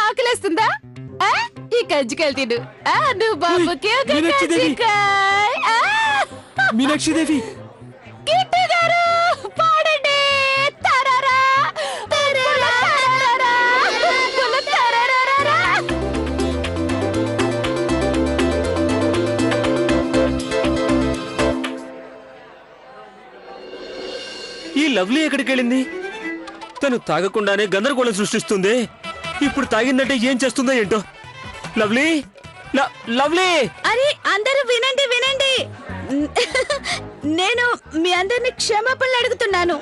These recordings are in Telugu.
ఆకలేస్తుందా? ఈ కజ్జికాయలు తిను. నువ్వు బాబుకి ఒక కజ్జికాయ. మీనాక్షి దేవి కిట్టు గారు పాడండి. తరరా తరరా తరరా తరరా. ఈ లవ్లీ ఎక్కడికి వెళ్ళింది? తను తాగకుండానే గందరగోళం సృష్టిస్తుంది. ఇప్పుడు తాగిందంటే ఏం చేస్తుందో ఏంటో. లవ్లీ లవ్లీ అరే అందరూ వినండి వినండి. నేను మీ అందరిని క్షమాపణలు అడుగుతున్నాను.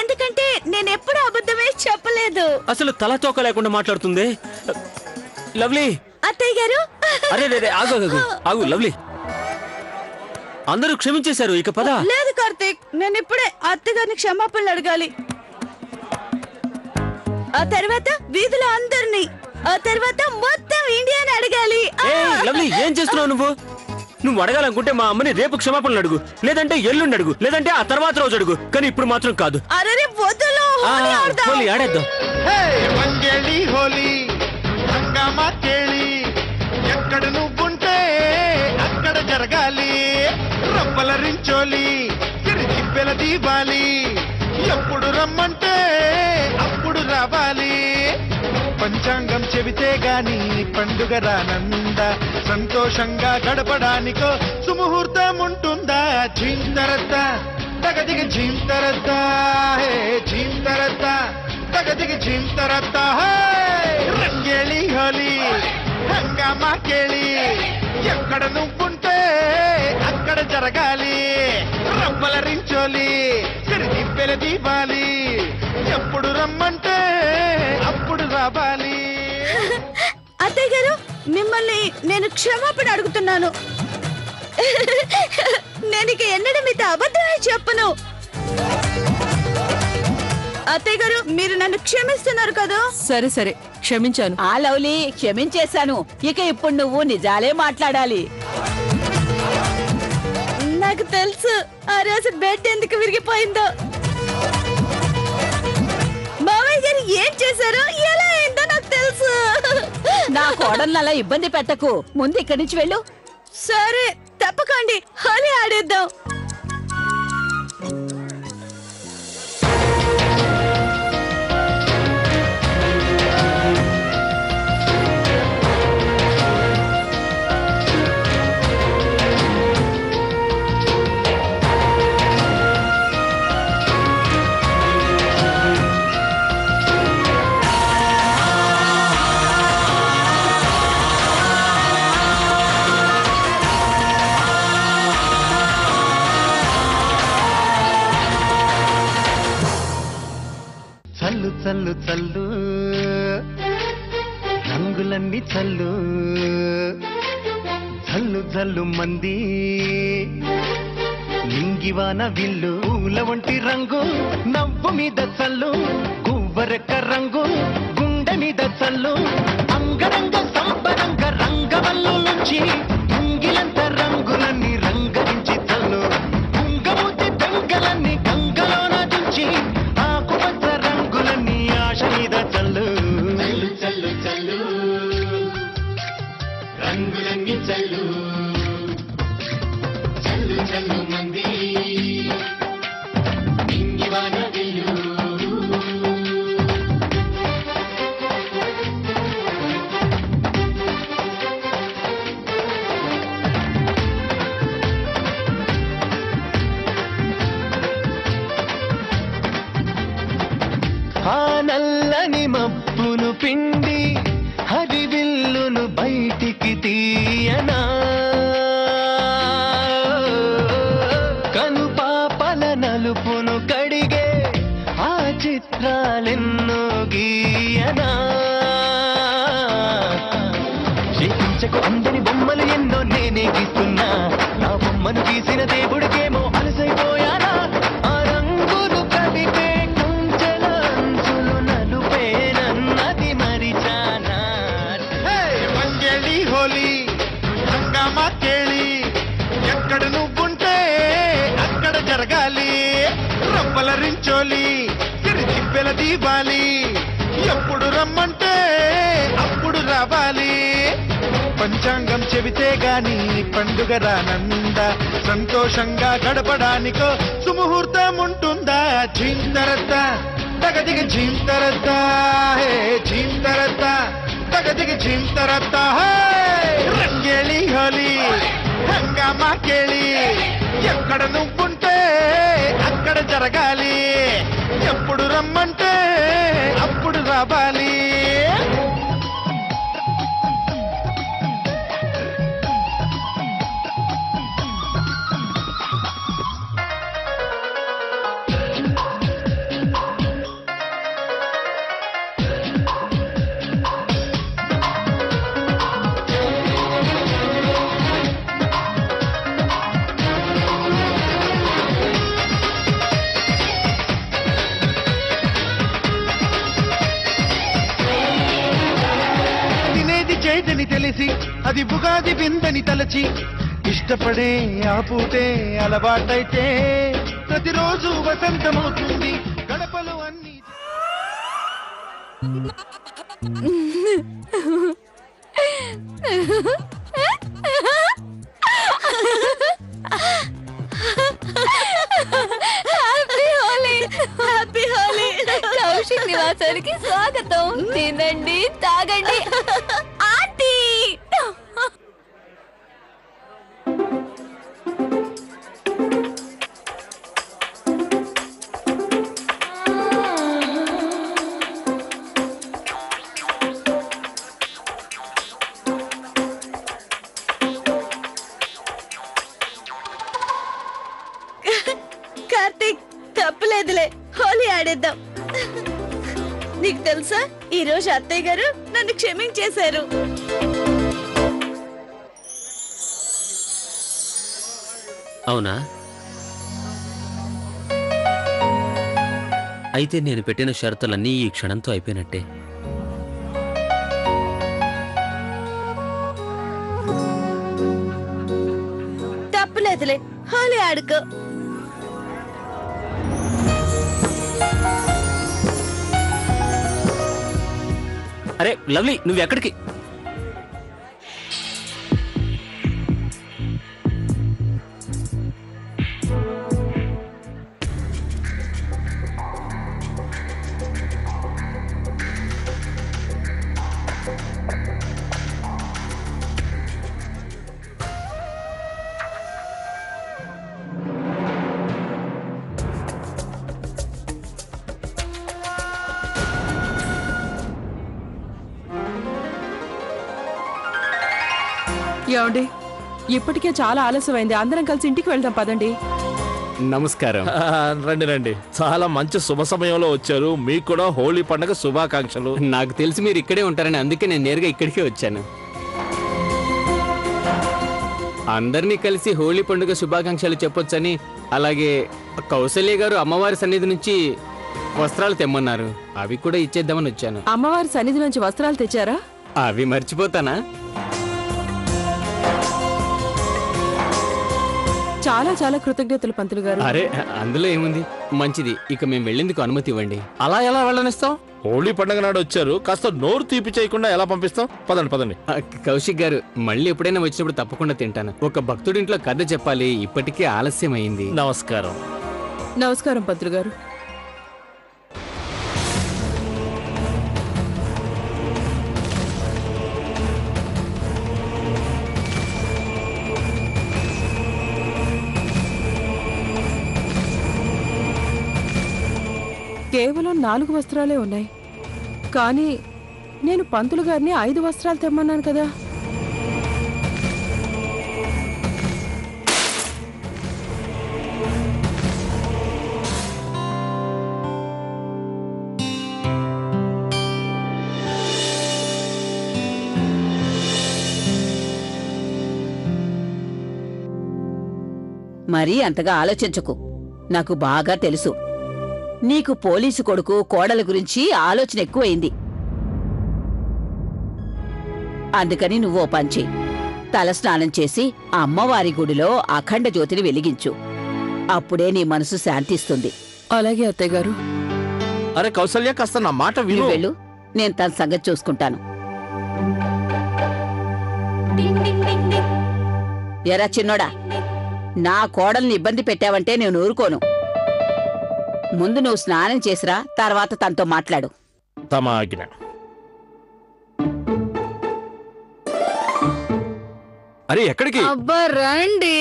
ఎందుకంటే నేను ఎప్పుడు అబద్ధమే చెప్పలేదు. అసలు తల తోక లేకుండా మాట్లాడుతుంది. లవ్లీ అత్తయ్య గారు. అరే రే ఆగు ఆగు లవ్లీ. అందరూ క్షమించేశారు, ఇక పద. లేదు కార్తీక్, నేను ఇప్పుడే అత్తగారిని క్షమాపణలు అడగాలి. ఆ తర్వాత వీధిలో అందరినీ, ఆ తర్వాత మొత్తం ఇండియాని అడగాలి. లవ్లీ ఏం చేస్తున్నావు నువ్వు? నువ్వు అడగాలనుకుంటే మా అమ్మని రేపు క్షమాపణలు అడుగు, లేదంటే ఎల్లుండి అడుగు, లేదంటే ఆ తర్వాత రోజు అడుగు, కానీ ఇప్పుడు మాత్రం కాదు. అరే వద్దులు, హోలీ ఆడేద్దాం. హోలీ హంగామా కేళి, ఎక్కడ నువ్వుంటే అక్కడ జరగాలి. రబ్బల రించోలి తిరిగిబ్బెల దీపాలి, ఎప్పుడు రమ్మంటే అప్పుడు రావాలి. పంచాంగం చెబితే గాని పండుగ రానందా, సంతోషంగా గడపడానికో సుముహూర్తం ఉంటుందా. ఝీంతరద్ద తగదిగ ఝీంతరద్ద, హే ఝీంతరద్ద తగదిగ ఝీంతరద్ద. రంగేళి హోలీ హంగామా కేళి, ఎక్కడ నువ్వుంటే అక్కడ జరగాలి. రబ్బల రించోలి తిరిగిబ్బెల దీపాలి, ఎప్పుడు రమ్మంటే అప్పుడు రావాలి. అత్తయ్య గారు, మిమ్మల్ని నేను క్షమాపణ అడుగుతున్నాను. నేను ఇక ఎన్నడూ మీతో అబద్ధమే చెప్పను. అత్తయ్య గారు, మీరు నన్ను క్షమిస్తున్నారు కదా? సరే సరే, క్షమించాను. ఆ లవ్లీ, క్షమించేశాను. ఇక ఇప్పుడు నువ్వు నిజాలే మాట్లాడాలి. నాకు తెలుసు ఆ రోజు బెడ్ ఎందుకు విరిగిపోయిందో. మామయ్య గారు ఏం చేశారో, ఎలా అయిందో నాకు తెలుసు. నా కోడల్ని అలా ఇబ్బంది పెట్టకు, ముందు ఇక్కడి నుంచి వెళ్ళు. సరే తప్పకండి, హోలీ ఆడేద్దాం. చల్లు చల్లు చల్లు రంగులన్నీ చల్లు, చల్లు చల్లు మంది నింగివాన విల్లు. పూల వంటి రంగు నవ్వు మీద చల్లు, గువ్వరెక్క రంగు గుండె మీద చల్లు. అంగరంగ సంబరంగ రంగవల్లు నుంచి ముంగిలంత రంగులన్నీ రంగరించి చల్లు. కుంగమూతి పెంగలన్నీ గంగలోన దించి ఆకుపచ్చ రంగులన్నీ ఆశ మీద చల్లు. చల్లు చల్లు రంగులన్నీ చల్లు, చల్లు చల్లు మంది ఇంగివాన విల్లు. ఆ నల్లని మబ్బును పిండి హరివిల్లును బయటికి తీయనా, కను పాపల నలుపును కడిగే ఆ చిత్రాలెన్నో గీయనా. శిక్షకు అందని బొమ్మలు ఎన్నో నేనే గీస్తున్నా, నా బొమ్మను గీసిన దేవుడికేమో అలసైపోయానా. ఆ రంగులు కలిపే కుంచెల అంచులు నలుపేనన్నది మరిచానా. మంగళి హోలీ హంగామా కేళి, ఎక్కడ నువ్వుంటే అక్కడ జరగాలి. రబ్బల రించోలి తిరిగిబ్బెల దీపాలి, ఎప్పుడు రమ్మంటే అప్పుడు రావాలి. పంచాంగం చెబితే గాని పండుగ రానందా, సంతోషంగా గడపడానికో సుముహూర్తం ఉంటుందా? ఝీంతరద్ద తగదిగ ఝీంతరద్ద, హే ఝీంతరద్ద తగదిగ ఝీంతరద్ద, హే రంగేళి హోలీ హంగామా కేళి. ఎక్కడ నువ్వుంటే అక్కడ జరగాలి. ఎప్పుడు రమ్మంటే అప్పుడు రావాలి. చేదని తెలిసి అది ఉగాది విందని తలచి ఇష్టపడే ఆ పూటే అలవాటైతే ప్రతిరోజు వసంతమవుతుంది. గడపలు అన్ని హ్యాపీ హోలీ. కౌశిక్ నివాసానికి స్వాగతం. తినండి, తాగండి. ఆంటీ కార్తీక్, తప్పలేదులే, హోలీ ఆడేద్దాం. నీకు తెలుసా, ఈ రోజు అత్తయ్య గారు నన్ను క్షమించేశారు. అవునా? అయితే నేను పెట్టిన షరతులన్నీ ఈ క్షణంతో అయిపోయినట్టే. తప్పలేదులే, హోలీ ఆడుకో. అరే లవ్లీ, నువ్వెక్కడికి? ఏమండి, ఇప్పటికే చాలా ఆలస్యమైంది. అందరం కలిసి ఇంటికి వెళ్దాం పదండి. నమస్కారం. రండి రండి, చాలా మంచి శుభ సమయంలో వచ్చారు. మీకు కూడా హోలీ పండుగ శుభాకాంక్షలు. నాకు తెలిసి మీరు ఇక్కడే ఉంటారని అందుకే నేను నేరుగా ఇక్కడికే వచ్చాను. అందరినీ కలిసి హోలీ పండుగ శుభాకాంక్షలు చెప్పొచ్చని, అలాగే కౌసల్య గారు అమ్మవారి సన్నిధి నుంచి వస్త్రాలు తెమ్మన్నారు. అవి కూడా ఇచ్చేద్దామని వచ్చాను. అమ్మవారి సన్నిధి నుంచి వస్త్రాలు తెచ్చారా? అవి మర్చిపోతానా? చాలా చాలా కృతజ్ఞతలు పంతులు గారు. అరే అందులో ఏముంది, మంచిది. ఇక మేము వెళ్ళేందుకు అనుమతి ఇవ్వండి. అలా ఎలా వెళ్ళనిస్తాం? హోలీ పండుగ నాడు వచ్చారు, కాస్త నోరు తీపి చేయకుండా ఎలా పంపిస్తాం? పదండి పదండి. కౌశిక్ గారు, మళ్ళీ ఎప్పుడైనా వచ్చినప్పుడు తప్పకుండా తింటాను. ఒక భక్తుడింట్లో కథ చెప్పాలి, ఇప్పటికే ఆలస్యం అయింది. నమస్కారం. నమస్కారం పంతులు గారు. కేవలం 4 వస్త్రాలే ఉన్నాయి. కానీ నేను పంతులు గారిని 5 వస్త్రాలు తెమ్మన్నాను కదా. మరీ అంతగా ఆలోచించకు. నాకు బాగా తెలుసు, నీకు పోలీసు కొడుకు కోడల గురించి ఆలోచన ఎక్కువైంది. అందుకని నువ్వో పంచి తలస్నానం చేసి అమ్మవారి గుడిలో అఖండ జ్యోతిని వెలిగించు. అప్పుడే నీ మనసు శాంతిస్తుంది. అలాగే అత్తయ్య గారు. అరే కౌసల్య, కాస్త నా మాట విను. నువ్వు వెళ్ళు, నేను తన సంగతి చూసుకుంటాను. ఎరా చిన్నోడా, నా కోడల్ని ఇబ్బంది పెట్టావంటే నేను ఊరుకోను. ముందు నువ్వు స్నానం చేసిరా, తర్వాత తనతో మాట్లాడు. తమ ఆజ్ఞ. అరే ఎక్కడికి? అబ్బా రండి.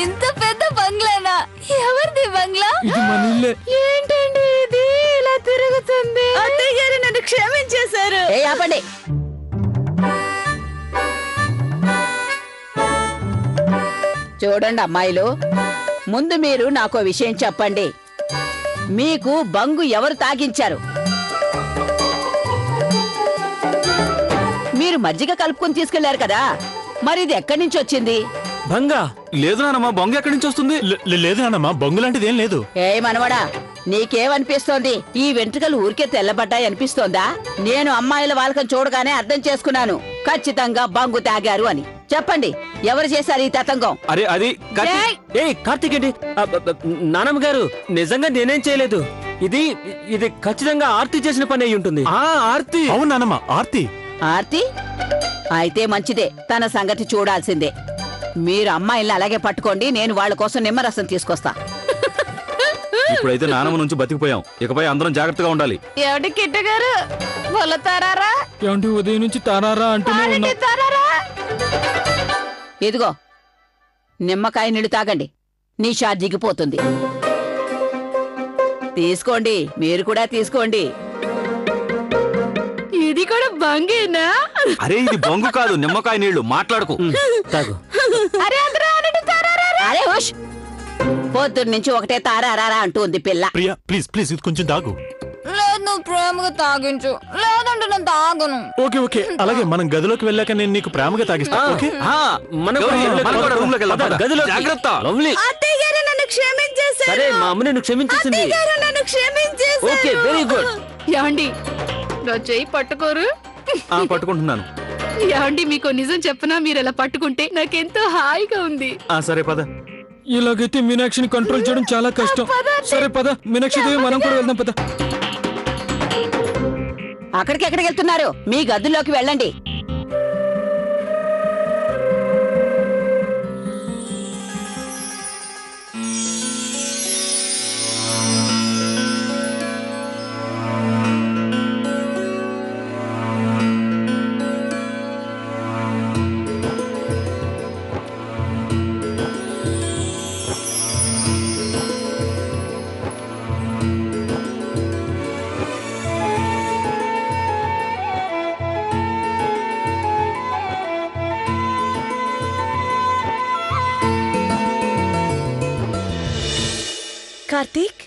ఇంత పెద్ద బంగ్లానా? ఎవరిది బంగ్లా? ఏంటండి ఇది ఇలా తిరుగుతుంది? అత్తయ్య గారు నన్ను క్షమించేశారు. ఏ ఆపండి. చూడండి అమ్మాయిలు, ముందు మీరు నాకో విషయం చెప్పండి. మీకు బంగు ఎవరు తాగించారు? మీరు మజ్జిగ కలుపుకొని తీసుకెళ్లారు కదా, మరి ఇది ఎక్కడి నుంచి వచ్చింది? భంగా లేదు నానమ్మా, బొంగ ఎక్కడి నుంచి వస్తుంది? లేదు నానమ్మా, బొంగు లాంటిది ఏం లేదు. ఏ మనవడా, నీకేమనిపిస్తోంది? ఈ వెంట్రుకలు ఊరికే తెల్లబడ్డాయి అనిపిస్తోందా? నేను అమ్మాయిల వాళ్ళకం చూడగానే అర్థం చేసుకున్నాను, ఖచ్చితంగా బంగు తాగారు అని. చెప్పండి, ఎవరు చేశారు ఈ తతంగం? అరే అది ఏ కార్తీక్ ఏంటి? నానమ్మ గారు, నిజంగా నేనేం చేయలేదు. ఇది ఇది ఖచ్చితంగా ఆర్తి చేసిన పని అయి ఉంటుంది. ఆర్తి. అవును నానమ్మా, ఆర్తి. ఆర్తి అయితే మంచిదే, తన సంగతి చూడాల్సిందే. మీరు అమ్మాయిల్ని అలాగే పట్టుకోండి, నేను వాళ్ళ కోసం నిమ్మరసం తీసుకొస్తా. ఇప్పుడైతే నానమ్మ నుంచి బతికిపోయాం, ఇకపై అందరం జాగ్రత్తగా ఉండాలి. ఏమిటి కిట్ట గారు మొలతారా? ఏమంటే ఉదయం నుంచి తారారా అంటూనే ఉన్నా. ఇదిగో నిమ్మకాయ నీళ్ళు తాగండి, నీ షార్ దిగిపోతుంది. తీసుకోండి, మీరు కూడా తీసుకోండి. ఇది కూడా బంగేనా? అరే ఇది బొంగు కాదు, నిమ్మకాయ నీళ్లు. మాట్లాడుకో. తాగు. అరే హుష్, పొద్దున్న నుంచి ఒకటే తారారా అంటూ ఉంది పిల్ల. ప్రియా ప్లీజ్ ప్లీజ్, ఇది కొంచెం తాగు. లేదు, నువ్వు ప్రేమగా తాగించు, లేదంటే నేను తాగను. ఓకే ఓకే, అలాగే మనం గదిలోకి వెళ్ళాక నేను నీకు ప్రేమగా తాగిస్తా. ఓకే మనం రూమ్ లోకి వెళ్దాం. గదిలో జాగ్రత్త. లవ్లీ. అత్తయ్య గారు నన్ను క్షమించేశారు. సరే, మా అమ్మ నిన్ను క్షమించేసింది. అత్తయ్య గారు నన్ను క్షమించేశారు. Okay, very good. ఏమండి, నా చెయ్యి పట్టుకోరు? పట్టుకుంటున్నాను. ఏమండి, మీకు నిజం చెప్పనా? మీరు ఇలా పట్టుకుంటే నాకెంతో హాయిగా ఉంది. సరే పద. ఇలాగైతే మీనాక్షిని కంట్రోల్ చేయడం చాలా కష్టం. సరే పద, మీనాక్షితో మనం కూడా వెళ్దాం పద. అక్కడికి ఎక్కడికి వెళ్తున్నారు? మీ గదుల్లోకి వెళ్ళండి. కార్తీక్,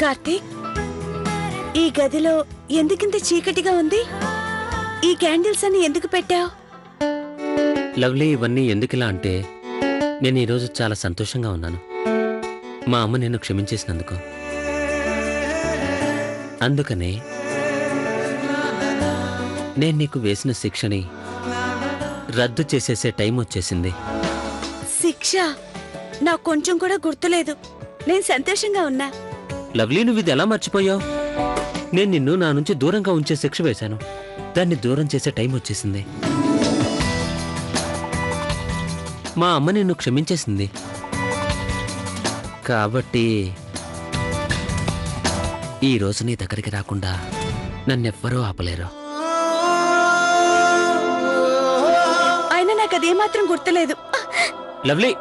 కార్తీక్, ఈ గదిలో ఎందుకింత చీకటిగా ఉంది? ఈ క్యాండిల్స్ అన్ని ఎందుకు పెట్టావు? లవ్లీ, ఇవన్నీ ఎందుకిలా అంటే నేను ఈరోజు చాలా సంతోషంగా ఉన్నాను. మా అమ్మ నిన్ను క్షమించేసినందుకు. అందుకనే నేను నీకు వేసిన శిక్షని రద్దు చేసేసే టైం వచ్చేసింది. శిక్ష నాకు కొంచెం కూడా గుర్తులేదు. నేను సంతోషంగా ఉన్నా. లవ్లీ, నువ్వు ఇది ఎలా మర్చిపోయావు? నేను నిన్ను నా నుంచి దూరంగా ఉంచే శిక్ష వేశాను. దాన్ని దూరం చేసే టైం వచ్చేసింది. మా అమ్మ నిన్ను క్షమించేసింది కాబట్టి ఈ రోజు నీ దగ్గరికి రాకుండా నన్నెవ్వరూ ఆపలేరు. అయినా నాకు అదేమాత్రం గుర్తులేదు. లవ్లీ,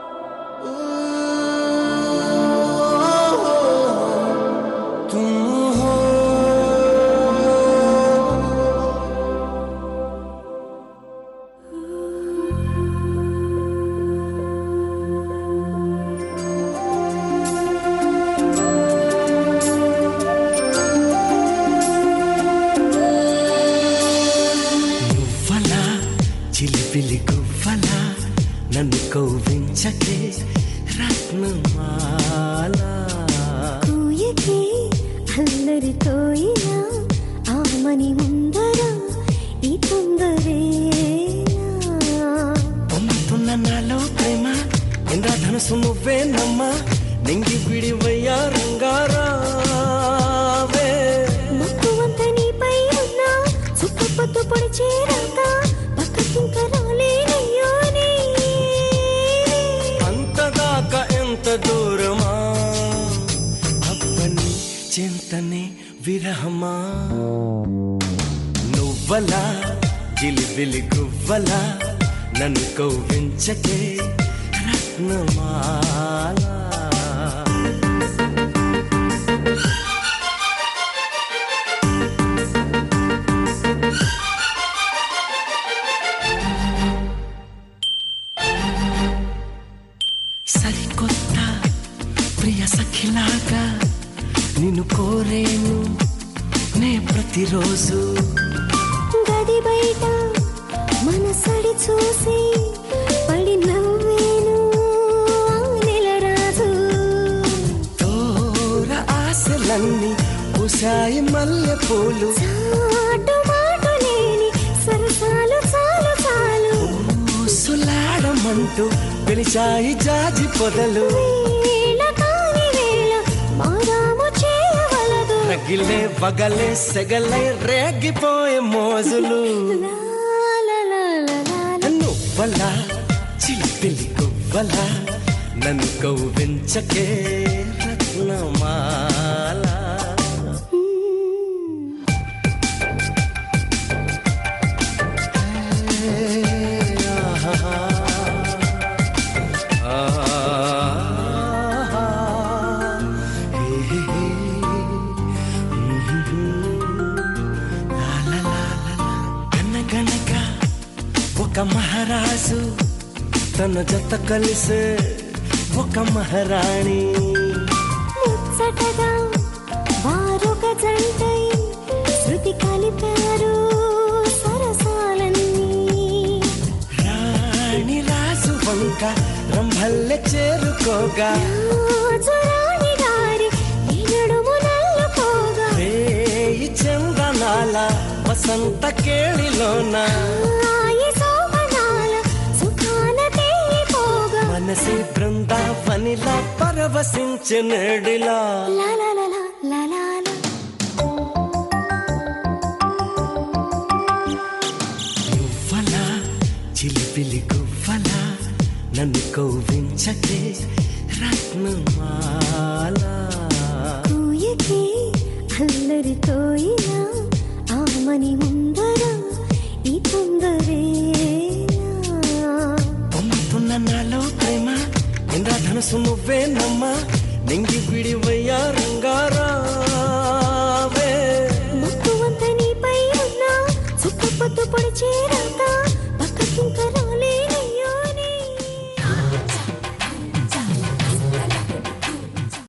చిలిపిలి గువ్వలా నన్ను కౌవించకే రత్నమాల కూయకే అల్లరి తోయినా ఆమని ముందర ఈ తొందరేనా పొమ్ముతున్న నాలో ప్రేమ ఇంద్రధనుసు నువ్వేనమ్మా నింగి విడివయ్యా రంగారావే మక్కువంత నీపై ఉన్నా చుక్కపొద్దు పొడిచేరాక పక్కకింక రాలేనయ్యో నీ అంతదాకా ఎంత దూరమా అప్పని చింతనే విరహమా నువ్వలా జిలిబిలి గువ్వలా నన్ను కౌవించకే రత్నమాల సరికొత్త ప్రియ సఖిలాగా నిన్ను కోరేను నే ప్రతిరోజు గది బయట మనసడి చూసి పడి నవ్వేను నెలరాజు తోర ఆశలన్నీ ఉసాయి మల్లె పూలు చాటు మాట లేని సరసాలు చాలు చాలు ఊసులాడమంటూ పిలిచాయి జాజి పొదలు వేళ కాని వేళ మారాము చేయవలదు రగిలే బగలే సెగలై రేగిపోయే మోజులు నువ్వలా చిలిపిలి గువ్వలా నన్ను కౌవించకే రత్నమాల అనగనగా ఒక మహారాజు తన జత కలిసే ఒక మహారాణి ముచ్చటగా వారొక జంటై శృతి కలిపారు సరసాలన్నీ రాణి రాజు వంక రంభల్లె చేరుకోగా రాజురాణి గారి ఈ నడుము నల్లుకోగా రేయి చందనాల వసంత కేళిలోన ఆయి శోభనాల సుఖాన తేలిపోగా మనసి బృందావనిలా పరవశించినడిలా లా లా లా లా లా లా లా. నువ్వలా చిలిపిలి గువ్వలా నన్ను కౌవించకే రత్నమాల కూయకే అల్లరి తోయినా ఆమని ముందర ఈ తొందరేనా పొమ్ముతున్న నాలో ప్రేమ ఇంద్రధనుసు నువ్వేనమ్మా నింగి విడివయ్యా రంగారావే మక్కువంత నీపై ఉన్నా చుక్కపొద్దు పొడిచేరాక పక్కకింక